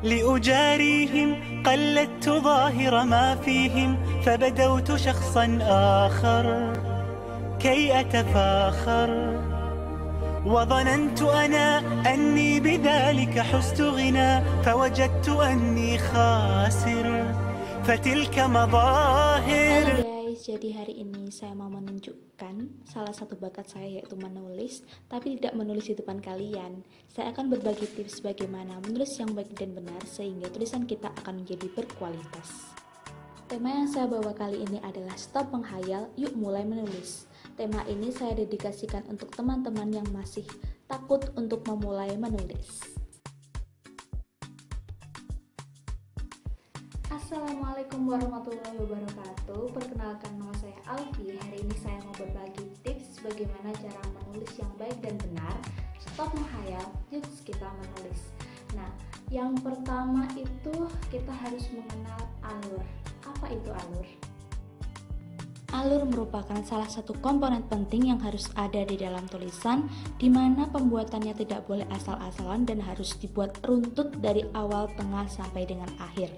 لأجاريهم قلدت ظاهر ما فيهم فبدوت شخصا آخر كي أتفاخر وظننت أنا أني بذلك حزت غنى فوجدت أني خاسر فتلك مظاهر. Halo guys, jadi hari ini saya mau menunjukkan salah satu bakat saya yaitu menulis, tapi tidak menulis di depan kalian. Saya akan berbagi tips bagaimana menulis yang baik dan benar sehingga tulisan kita akan menjadi berkualitas. Tema yang saya bawa kali ini adalah stop menghayal, yuk mulai menulis. Tema ini saya dedikasikan untuk teman-teman yang masih takut untuk memulai menulis. Assalamualaikum warahmatullahi wabarakatuh. Perkenalkan, nama saya Alfi. Hari ini saya mau berbagi tips bagaimana cara menulis yang baik dan benar. Stop menghayal, yuk kita menulis. Nah, yang pertama itu kita harus mengenal alur. Apa itu alur? Alur merupakan salah satu komponen penting yang harus ada di dalam tulisan, di mana pembuatannya tidak boleh asal-asalan dan harus dibuat runtut dari awal, tengah, sampai dengan akhir.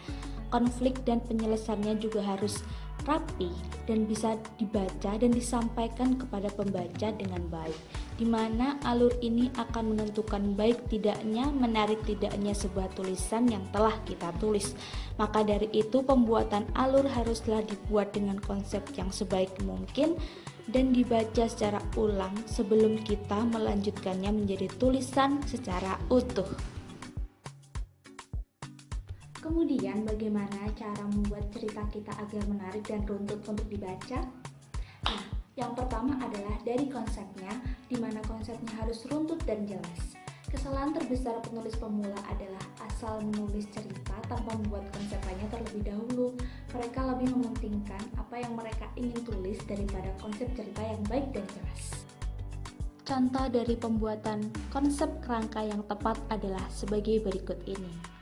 Konflik dan penyelesaiannya juga harus rapi dan bisa dibaca dan disampaikan kepada pembaca dengan baik, di mana alur ini akan menentukan baik tidaknya, menarik tidaknya sebuah tulisan yang telah kita tulis. Maka dari itu pembuatan alur haruslah dibuat dengan konsep yang sebaik mungkin dan dibaca secara ulang sebelum kita melanjutkannya menjadi tulisan secara utuh. Kemudian bagaimana cara membuat cerita kita agar menarik dan runtut untuk dibaca? Nah, yang pertama adalah dari konsepnya, di mana konsepnya harus runtut dan jelas. Kesalahan terbesar penulis pemula adalah asal menulis cerita tanpa membuat konsep lainnya terlebih dahulu. Mereka lebih mementingkan apa yang mereka ingin tulis daripada konsep cerita yang baik dan jelas. Contoh dari pembuatan konsep kerangka yang tepat adalah sebagai berikut ini.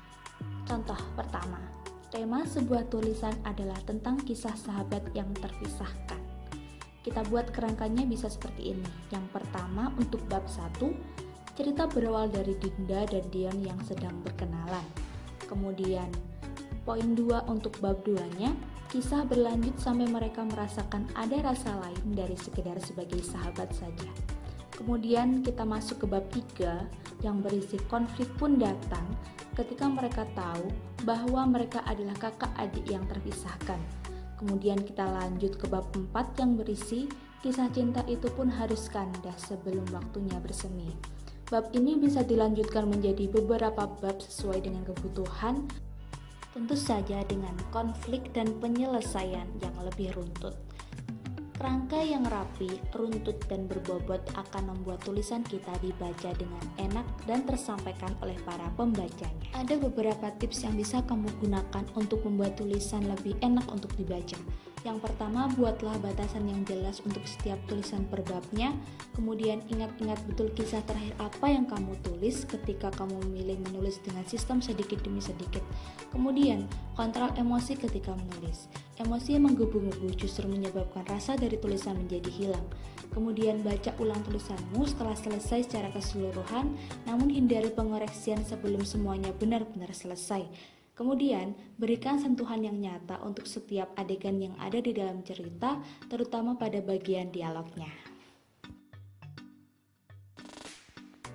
Contoh pertama, tema sebuah tulisan adalah tentang kisah sahabat yang terpisahkan. Kita buat kerangkanya bisa seperti ini. Yang pertama, untuk bab 1, cerita berawal dari Dinda dan Dion yang sedang berkenalan. Kemudian, poin 2 untuk bab 2-nya, kisah berlanjut sampai mereka merasakan ada rasa lain dari sekedar sebagai sahabat saja. Kemudian kita masuk ke bab 3 yang berisi konflik pun datang ketika mereka tahu bahwa mereka adalah kakak adik yang terpisahkan. Kemudian kita lanjut ke bab 4 yang berisi kisah cinta itu pun harus kandas sebelum waktunya bersemi. Bab ini bisa dilanjutkan menjadi beberapa bab sesuai dengan kebutuhan, tentu saja dengan konflik dan penyelesaian yang lebih runtut. Kerangka yang rapi, runtut, dan berbobot akan membuat tulisan kita dibaca dengan enak dan tersampaikan oleh para pembacanya. Ada beberapa tips yang bisa kamu gunakan untuk membuat tulisan lebih enak untuk dibaca. Yang pertama, buatlah batasan yang jelas untuk setiap tulisan per babnya. Kemudian ingat-ingat betul kisah terakhir apa yang kamu tulis ketika kamu memilih menulis dengan sistem sedikit demi sedikit. Kemudian, kontrol emosi ketika menulis. Emosi yang menggebu-gebu justru menyebabkan rasa dari tulisan menjadi hilang. Kemudian baca ulang tulisanmu setelah selesai secara keseluruhan, namun hindari pengoreksian sebelum semuanya benar-benar selesai. Kemudian, berikan sentuhan yang nyata untuk setiap adegan yang ada di dalam cerita, terutama pada bagian dialognya.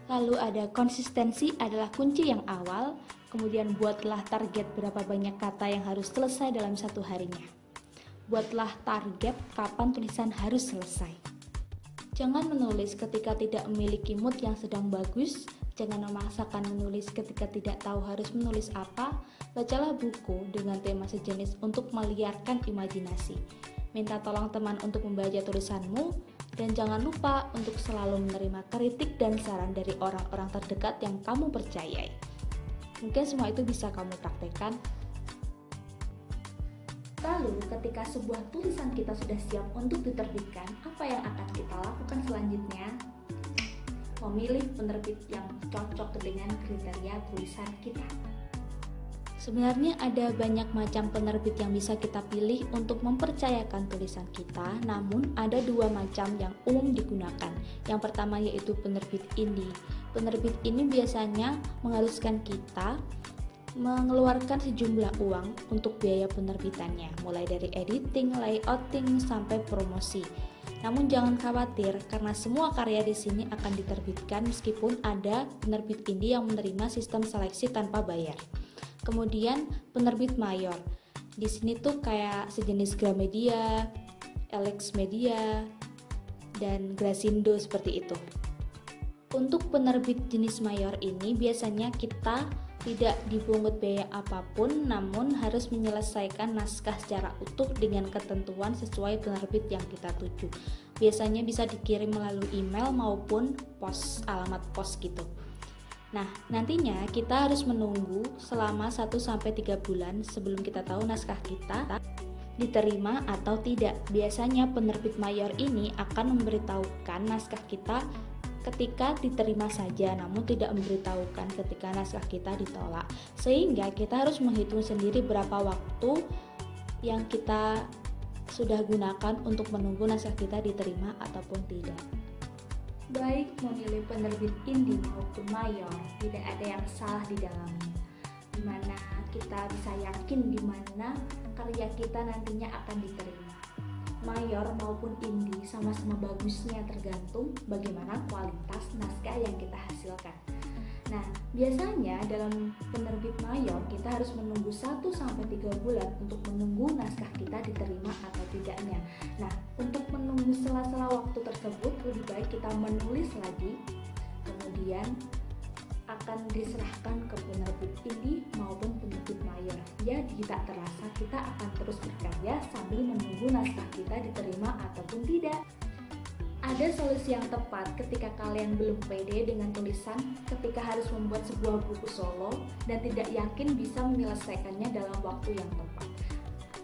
Lalu ada konsistensi adalah kunci yang awal, kemudian buatlah target berapa banyak kata yang harus selesai dalam satu harinya. Buatlah target kapan tulisan harus selesai. Jangan menulis ketika tidak memiliki mood yang sedang bagus. Jangan memaksakan menulis ketika tidak tahu harus menulis apa. Bacalah buku dengan tema sejenis untuk meliarkan imajinasi. Minta tolong teman untuk membaca tulisanmu. Dan jangan lupa untuk selalu menerima kritik dan saran dari orang-orang terdekat yang kamu percayai. Mungkin semua itu bisa kamu praktekkan. Lalu ketika sebuah tulisan kita sudah siap untuk diterbitkan, apa yang akan kita lakukan selanjutnya? Memilih penerbit yang cocok dengan kriteria tulisan kita. Sebenarnya ada banyak macam penerbit yang bisa kita pilih untuk mempercayakan tulisan kita, namun ada dua macam yang umum digunakan. Yang pertama yaitu penerbit indie. Penerbit ini biasanya mengharuskan kita mengeluarkan sejumlah uang untuk biaya penerbitannya, mulai dari editing, layouting, sampai promosi. Namun jangan khawatir, karena semua karya di sini akan diterbitkan meskipun ada penerbit indie yang menerima sistem seleksi tanpa bayar. Kemudian penerbit mayor. Di sini tuh kayak sejenis Gramedia, Alex Media, dan Grasindo seperti itu. Untuk penerbit jenis mayor ini biasanya kita tidak dipungut biaya apapun, namun harus menyelesaikan naskah secara utuh dengan ketentuan sesuai penerbit yang kita tuju. Biasanya bisa dikirim melalui email maupun alamat pos gitu. Nah, nantinya kita harus menunggu selama 1-3 bulan sebelum kita tahu naskah kita diterima atau tidak. Biasanya penerbit mayor ini akan memberitahukan naskah kita ketika diterima saja, namun tidak memberitahukan ketika naskah kita ditolak. Sehingga kita harus menghitung sendiri berapa waktu yang kita sudah gunakan untuk menunggu naskah kita diterima ataupun tidak. Baik memilih penerbit indie maupun mayor, tidak ada yang salah di dalamnya. Dimana kita bisa yakin dimana karya kita nantinya akan diterima. Mayor maupun indie sama-sama bagusnya tergantung bagaimana kualitas naskah yang kita hasilkan. Nah, biasanya dalam penerbit mayor kita harus menunggu 1-3 bulan untuk menunggu naskah kita diterima atau tidaknya. Nah, untuk menunggu sela-sela waktu tersebut lebih baik kita menulis lagi, kemudian akan diserahkan ke penerbit indie maupun penerbit mayor. Jadi tak terasa kita akan terus berkarya sambil menunggu naskah kita diterima ataupun tidak. Ada solusi yang tepat ketika kalian belum pede dengan tulisan, ketika harus membuat sebuah buku solo dan tidak yakin bisa menyelesaikannya dalam waktu yang tepat.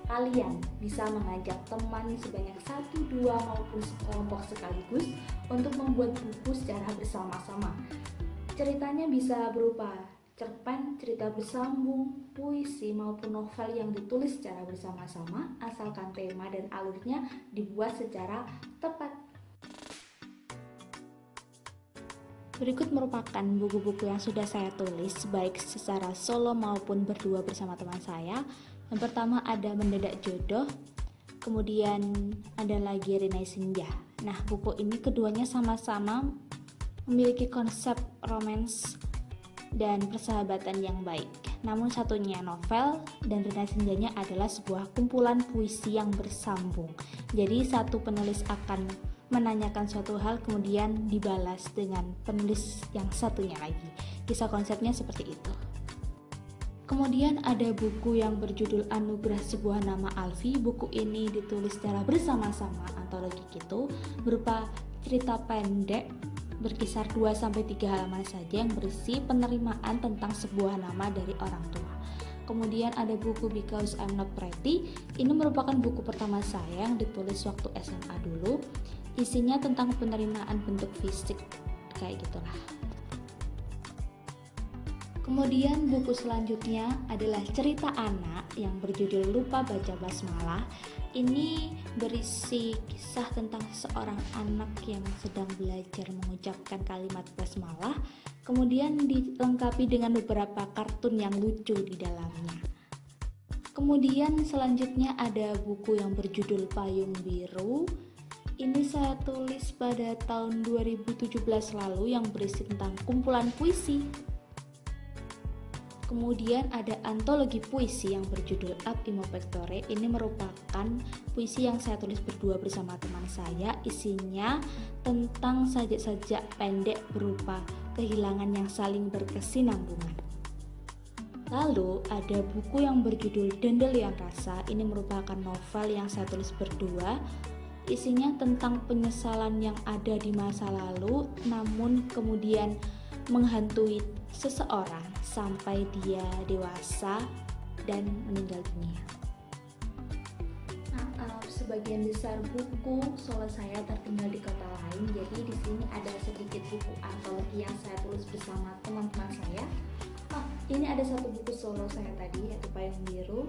Kalian bisa mengajak teman sebanyak 1, 2 maupun sekelompok sekaligus untuk membuat buku secara bersama-sama. Ceritanya bisa berupa cerpen, cerita bersambung, puisi maupun novel yang ditulis secara bersama-sama, asalkan tema dan alurnya dibuat secara tepat. Berikut merupakan buku-buku yang sudah saya tulis baik secara solo maupun berdua bersama teman saya. Yang pertama ada Mendadak Jodoh, kemudian ada lagi Rinai Senja. Nah, buku ini keduanya sama-sama memiliki konsep romance dan persahabatan yang baik. Namun satunya novel dan Rinai Senjanya adalah sebuah kumpulan puisi yang bersambung. Jadi satu penulis akan menanyakan suatu hal kemudian dibalas dengan penulis yang satunya lagi. Kisah konsepnya seperti itu. Kemudian ada buku yang berjudul Anugerah Sebuah Nama Alfi. Buku ini ditulis secara bersama-sama, antologi gitu, berupa cerita pendek berkisar 2-3 halaman saja yang berisi penerimaan tentang sebuah nama dari orang tua. Kemudian ada buku Because I'm Not Pretty. Ini merupakan buku pertama saya yang ditulis waktu SMA dulu. Isinya tentang penerimaan bentuk fisik, kayak gitulah. Kemudian buku selanjutnya adalah cerita anak yang berjudul Lupa Baca Basmalah. Ini berisi kisah tentang seorang anak yang sedang belajar mengucapkan kalimat basmalah, kemudian dilengkapi dengan beberapa kartun yang lucu di dalamnya. Kemudian selanjutnya ada buku yang berjudul Payung Biru. Ini saya tulis pada tahun 2017 lalu yang berisi tentang kumpulan puisi. Kemudian ada antologi puisi yang berjudul Ab Imo Pectore. Ini merupakan puisi yang saya tulis berdua bersama teman saya. Isinya tentang sajak-sajak pendek berupa kehilangan yang saling berkesinambungan. Lalu ada buku yang berjudul Dandelion Rasa. Ini merupakan novel yang saya tulis berdua. Isinya tentang penyesalan yang ada di masa lalu, namun kemudian menghantui seseorang sampai dia dewasa dan meninggal dunia. Sebagian besar buku solo saya tertinggal di kota lain, jadi di sini ada sedikit buku antologi yang saya tulis bersama teman-teman saya. Ini ada satu buku solo saya tadi, yaitu Payung Biru.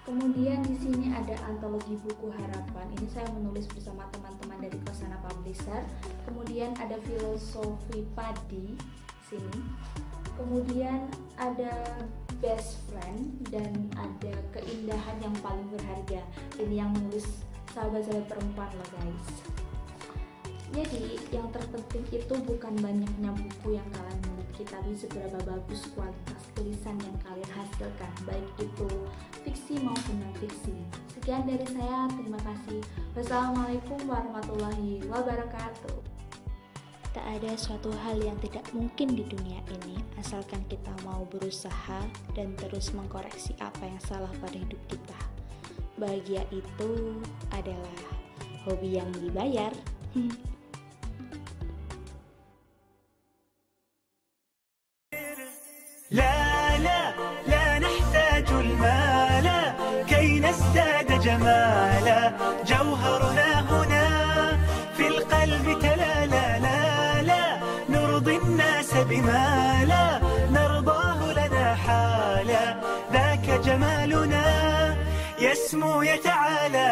Kemudian di sini ada antologi buku harapan. Ini saya menulis bersama teman-teman dari Kosana Publisher. Kemudian ada filosofi padi sini. Kemudian ada best friend dan ada keindahan yang paling berharga. Ini yang nulis sahabat-sahabat perempuan loh guys. Jadi yang terpenting itu bukan banyaknya buku yang kalian miliki, tapi seberapa bagus kualitas tulisan yang kalian hasilkan, baik itu fiksi maupun non-fiksi. Sekian dari saya, terima kasih. Wassalamualaikum warahmatullahi wabarakatuh. Tak ada suatu hal yang tidak mungkin di dunia ini, asalkan kita mau berusaha dan terus mengkoreksi apa yang salah pada hidup kita. Bahagia itu adalah hobi yang dibayar. لا لا لا نحتاج المال كي نزداد جمالا جوهرنا هنا في القلب تلالا لا لا نرضي الناس بما لا نرضاه لنا حالا ذاك جمالنا يسمو يتعالى